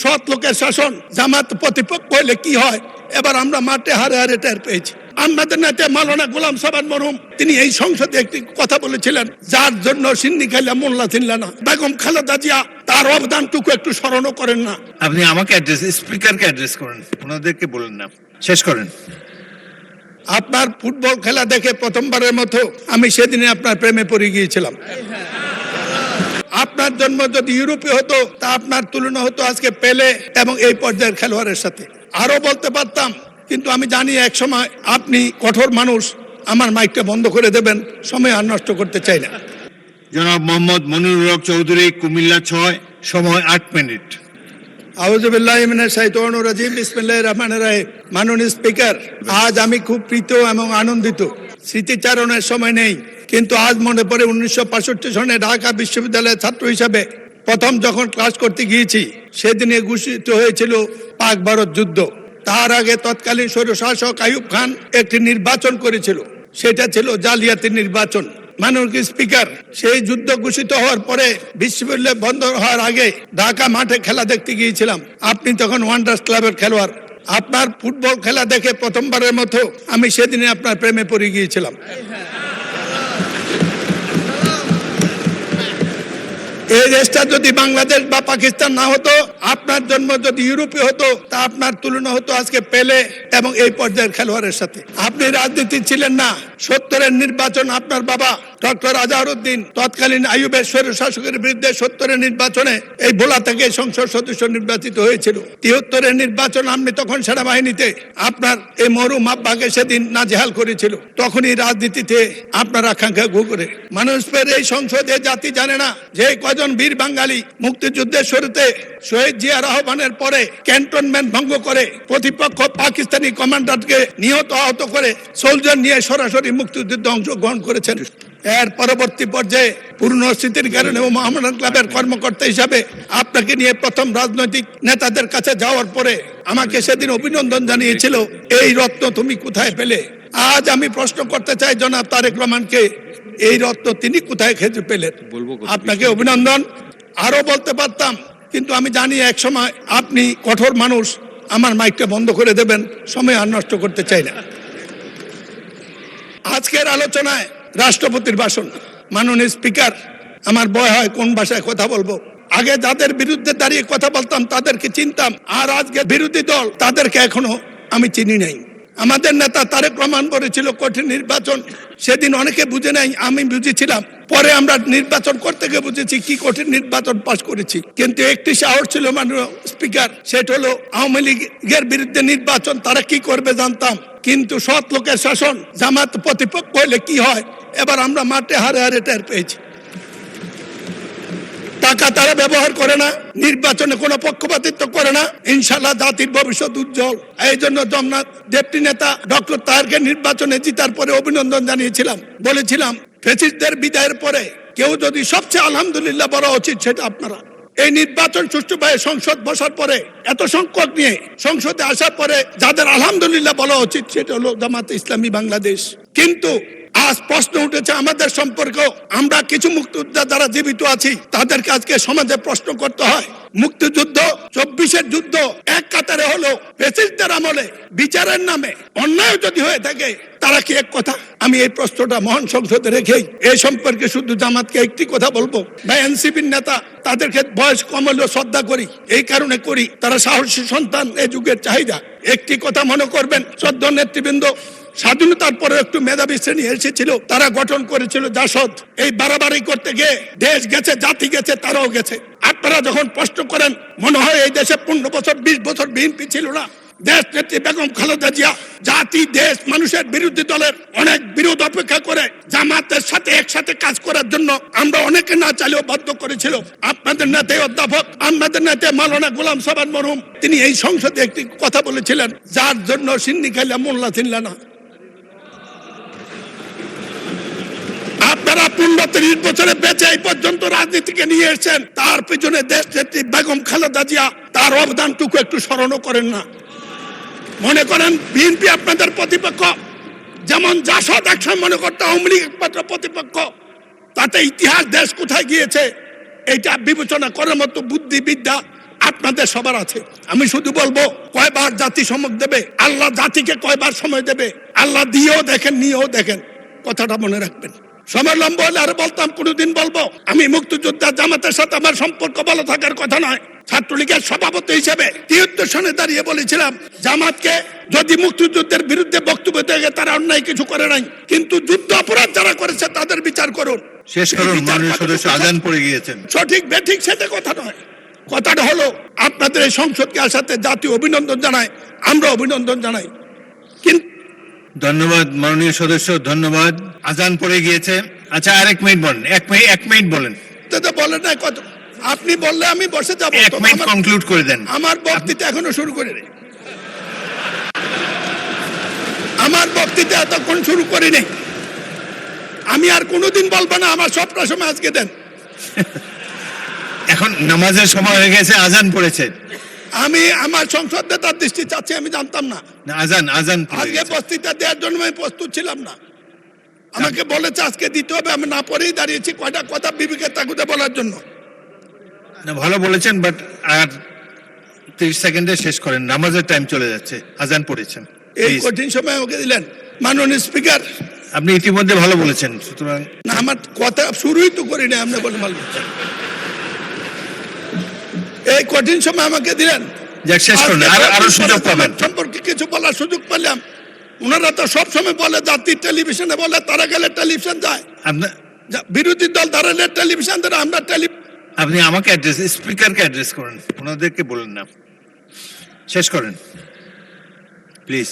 সৎ লোকের শাসন জামাত প্রতিপক্ষ হলে কি হয় এবার আমরা মাঠে হারে হারে টের পেয়েছি। আমাদের নেতা মাওলানা গোলাম সাবান মরহুম তিনি এই সংসদে একটি কথা বলেছিলেন, যার জন্য সিন্নি খাইলা মোল্লা চিনলা না। বেগম খালেদা জিয়া তার অবদানটুকু একটু স্মরণও করেন না। আপনি আমাকে স্পিকারকে অ্যাড্রেস করেন, ওনাদেরকে বলেন না, শেষ করেন। আপনার ফুটবল খেলা দেখে প্রথমবারের মতো আমি সেদিনে আপনার প্রেমে পড়ে গিয়েছিলাম। আপনার জন্ম যদি ইউরোপে হতো তা আপনার তুলনা হতো আজকে পেলে এবং এই পর্যায়ের খেলোয়াড়ের সাথে। আরো বলতে পারতাম, কিন্তু আমি জানি এক সময় আপনি কঠোর মানুষ, আমার মাইকটা বন্ধ করে দেবেন, সময় আর নষ্ট করতে চাই না। জনাব মোহাম্মদ মনিরুল হক চৌধুরী, কুমিল্লা 6, সময় 8 মিনিট। আউযুবিল্লাহি মিনাশ শাইতানির রাজিম, বিসমিল্লাহির রহমানির রহিম। মাননীয় স্পিকার, আজ আমি খুব প্রীত এবং আনন্দিত। স্মৃতিচারণের সময় নেই, কিন্তু আজ মনে পড়ে 1965 সনে ঢাকা বিশ্ববিদ্যালয়ের ছাত্র হিসাবে প্রথম যখন ক্লাস করতে গিয়েছি, সেদিনে ঘোষিত হয়েছিল পাক ভারত যুদ্ধ। তার আগে তৎকালীন স্বৈরশাসক আইয়ুব খান একটি নির্বাচন করেছিল, সেটা ছিল জালিয়াতি নির্বাচন। মাননীয় স্পিকার, সেই যুদ্ধ ঘোষিত হওয়ার পরে বিশ্ববিদ্যালয় বন্ধ হওয়ার আগে ঢাকা মাঠে খেলা দেখতে গিয়েছিলাম। আপনি তখন ওয়ান্ডার্স ক্লাবের খেলোয়াড়। আপনার ফুটবল খেলা দেখে প্রথমবারের মতো আমি সেদিনে আপনার প্রেমে পড়ে গিয়েছিলাম। এই দেশটা যদি বাংলাদেশ বা পাকিস্তান না হতো, আপনার জন্ম যদি ইউরোপে হতো তা আপনার তুলনা হতো আজকে পেলে এবং এই পর্যায়ের খেলোয়াড়ের সাথে। আপনি রাজনীতি ছিলেন না। 70-এর নির্বাচন আপনার বাবা ডক্টর আজহারউদ্দিন তৎকালীন আইয়ুবের স্বৈরশাসকের বিরুদ্ধে 70-এর নির্বাচনে এই ভোলা থেকে সংসদ সদস্য নির্বাচিত হয়েছিল। 73-এর নির্বাচন আপনি তখন সেনাবাহিনীতে আপনার এই মরহুম আব্বাকে সেদিন নাজেহাল করেছিল। তখনই রাজনীতিতে আপনার আকাঙ্ক্ষা ঘু করে মানুষের এই সংসদে জাতি জানে না যে কজন বীর বাঙালি মুক্তিযুদ্ধের শুরুতে শহীদ জিয়ার আহ্বানের পরে ক্যান্টনমেন্ট ভঙ্গ করে প্রতিপক্ষ পাকিস্তানি কমান্ডারকে নিহত আহত করে সোলজার নিয়ে সরাসরি মুক্তিযুদ্ধে অংশগ্রহণ করেছেন। এর পরবর্তী পর্যায়ে পূর্ণ স্মৃতির কারণে ও মোহামেডান ক্লাবের কর্মকর্তা হিসাবে আপনাকে নিয়ে প্রথম রাজনৈতিক নেতাদের কাছে যাওয়ার পরে আমাকে সেদিন অভিনন্দন জানিয়েছিল, এই রত্ন তুমি কোথায় পেলে? আজ আমি প্রশ্ন করতে চাই জনাব তারেক রহমানকে, এই রত্ন তিনি কোথায় খুঁজে পেলেন? আপনাকে অভিনন্দন। আরো বলতে পারতাম, কিন্তু আমি জানি এক সময় আপনি কঠোর মানুষ, আমার মাইকটা বন্ধ করে দেবেন, সময় আর নষ্ট করতে চাই না। আজকের আলোচনায় রাষ্ট্রপতির ভাষণ। মাননীয় স্পিকার, আমার ভয় হয় কোন ভাষায় কথা বলবো। আগে যাদের বিরুদ্ধে দাঁড়িয়ে কথা বলতাম তাদেরকে চিনতাম, আর আজকে বিরোধী দল তাদেরকে এখনো আমি চিনি নাই। আমাদের নেতা তারেক রহমান বলেছিল কঠিন নির্বাচন, সেদিন অনেকে বুঝে নাই, আমি বুঝেছিলাম। পরে আমরা নির্বাচন করতে গিয়ে বুঝেছি কি কঠিন নির্বাচন পাশ করেছি। কিন্তু একটি সাহস ছিল মাননীয় স্পিকার, সেটা হলো আওয়ামী লীগের বিরুদ্ধে নির্বাচন তারা কি করবে জানতাম, কিন্তু সৎ লোকের শাসন জামাত প্রতিপক্ষ হলে কি হয় এবার আমরা মাঠে হারে হারে টের পেয়েছি। টাকা তারা ব্যবহার করে না, নির্বাচনে কোনো পক্ষপাতিত্ব করে না, ইনশাল্লাহ জাতির ভবিষ্যৎ উজ্জ্বল। এই জন্য জমনাথ ডেপুটি নেতা ডক্টর তাহেরকে নির্বাচনে জিতার পরে অভিনন্দন জানিয়েছিলাম। বলেছিলাম ফ্যাসিস্টদের বিদায়ের পরে কেউ যদি সবচেয়ে আলহামদুলিল্লাহ বলা উচিত সেটা আপনারা। এই নির্বাচন সুষ্ঠুভাবে সংসদ বসার পরে এত সংকট নিয়ে সংসদে আসার পরে যাদের আলহামদুলিল্লাহ বলা উচিত সেটা হলো জামাতে ইসলামী বাংলাদেশ। কিন্তু আজ প্রশ্ন উঠেছে আমাদের সম্পর্কে। আমরা কিছু মুক্তিযোদ্ধা যারা জীবিত আছি তাদেরকে আজকে সমাজে প্রশ্ন করতে হয়। মুক্তিযুদ্ধ 24-এর যুদ্ধ এক কাতারে হলো, ফ্যাসিস্টদের আমলে বিচারের নামে অন্যায় যদি হয়ে থাকে তারা কি এক কথা? আমি এই প্রশ্নটা মহান সংসদে রেখেই এই সম্পর্কে শুধু জামাতকে একটি কথা বলবো, বা এনসিপির নেতা তাদেরকে বয়স কম হলেও শ্রদ্ধা করি, এই কারণে করি তারা সাহসী সন্তান, এই যুগের চাহিদা। একটি কথা মনে করবেন, শ্রদ্ধা নেতৃবৃন্দ, স্বাধীনতার পরে একটু মেধাবী শ্রেণী এসেছিল, তারা গঠন করেছিল জাসদ। এই বাড়াবাড়ি করতে গিয়ে দেশ গেছে, জাতি গেছে, তারাও গেছে। আপনারা যখন প্রশ্ন করেন মনে হয় এই দেশে 15 বছর 20 বছর বিএনপি ছিল না। দেশ নেত্রী বেগম খালেদা জিয়া জাতি, দেশ, মানুষের বিরোধী দলের অনেক বিরোধ অপেক্ষা করে জামাতের সাথে একসাথে কাজ করার জন্য আমরা অনেকে না চাইলেও বাধ্য করেছিল। আপনাদের নেতা অধ্যাপক, আমাদের নেতা মাওলানা গোলাম সাবান মরহুম তিনি এই সংসদে একটি কথা বলেছিলেন, যার জন্য সিন্নি খাইলা মোল্লা চিনলা না। আপনারা 15-30 বছরে বেঁচে এই পর্যন্ত রাজনীতিকে নিয়ে এসেছেন, তার পিছনে দেশ নেত্রী বেগম খালেদা জিয়া তার অবদানটুকু একটু স্মরণও করেন না। মনে করেন বিএনপি আপনাদের প্রতিপক্ষ, যেমন জাসদ একসময় মনে করতে আওয়ামী লীগ একমাত্র প্রতিপক্ষ, তাতে ইতিহাস দেশ কোথায় গিয়েছে এটা বিবেচনা করার মতো বুদ্ধি বিদ্যা আপনাদের সবার আছে। আমি শুধু বলবো কয়বার জাতি সমক দেবে, আল্লাহ জাতিকে কয়বার সময় দেবে, আল্লাহ দিয়েও দেখেন নিয়েও দেখেন, কথাটা মনে রাখবেন। সময় লম্বা হলে আর বলতাম, কোনোদিন বলবো আমি মুক্তিযোদ্ধা জামাতের সাথে আমার সম্পর্ক ভালো থাকার কথা নয়। ছাত্রলীগের সভাপতি হিসেবে 73 সনে দাঁড়িয়ে বলেছিলাম জামাতকে যদি মুক্তিযুদ্ধের বিরুদ্ধে বক্তব্য দেয় তারা অন্যায় কিছু করে নাই, কিন্তু যুদ্ধ অপরাধ যারা করেছে তাদের বিচার করুন। শেষ করুন, মাননীয় সদস্য আজান পড়ে গিয়েছেন। সঠিক বেঠিক সেটা কথা নয়, কথাটা হলো আপনাদের এই সংসদকে আসাতে জাতীয় অভিনন্দন জানায়, আমরা অভিনন্দন জানাই। কিন্তু ধন্যবাদ মাননীয় সদস্য, ধন্যবাদ। আজান পড়ে গিয়েছে। আচ্ছা, আর 1 মিনিট বলেন, 1 মিনিট বলেন। তো বলেন না কত, আপনি বললে আমি বসে যাবো। 1 মিনিট কনক্লুড করে দেন। আমার বক্তৃতা এখনো শুরু করিনি, আমার বক্তৃতা এতক্ষণ শুরু করিনি। আমি আর কোনোদিন বলবো না, আমার সবটা সময় আজকে দেন। এখন নামাজের সময় হয়ে গেছে, আজান পড়েছে। আমি আমার সংসদ নেতার দৃষ্টি চাচ্ছি, আমি জানতাম না। না, আজান পড়ে আজকে গেছে। বক্তৃতা দেওয়ার জন্য আমি প্রস্তুত ছিলাম না, আমাকে বলেছে আজকে দিতে হবে, আমি না পরেই দাঁড়িয়েছি কয়টা কথা বিবেকের তাগুদে বলার জন্য। না, ভালো বলেছেন, বাট আর 30 সেকেন্ডে শেষ করেন, নামাজের টাইম চলে যাচ্ছে, আজান পড়েছেন। এই Please. কঠিন সময় আমাকে দিলেন মাননীয় স্পিকার। আপনি ইতিমধ্যে ভালো বলেছেন, সুতরাং না, আমার কথা শুরুই তো করিনি, আপনি বলে মাল বলছেন। এই কঠিন সময় আমাকে দিলেন, যাক, শেষ করুন, আরো সুযোগ পাবেন। সম্পর্কে কিছু বলার সুযোগ পেলাম। ওনারা তো সব সময় বলে জাতির টেলিভিশনে বলে, তারা গেলে টেলিভিশন যায়, আপনার বিরোধী দল দাঁড়ালে টেলিভিশন ধরে, আমরা আপনি আমাকে অ্যাড্রেস, স্পিকারকে অ্যাড্রেস করেন, ওনাদেরকে বলেন না। শেষ করেন প্লিজ।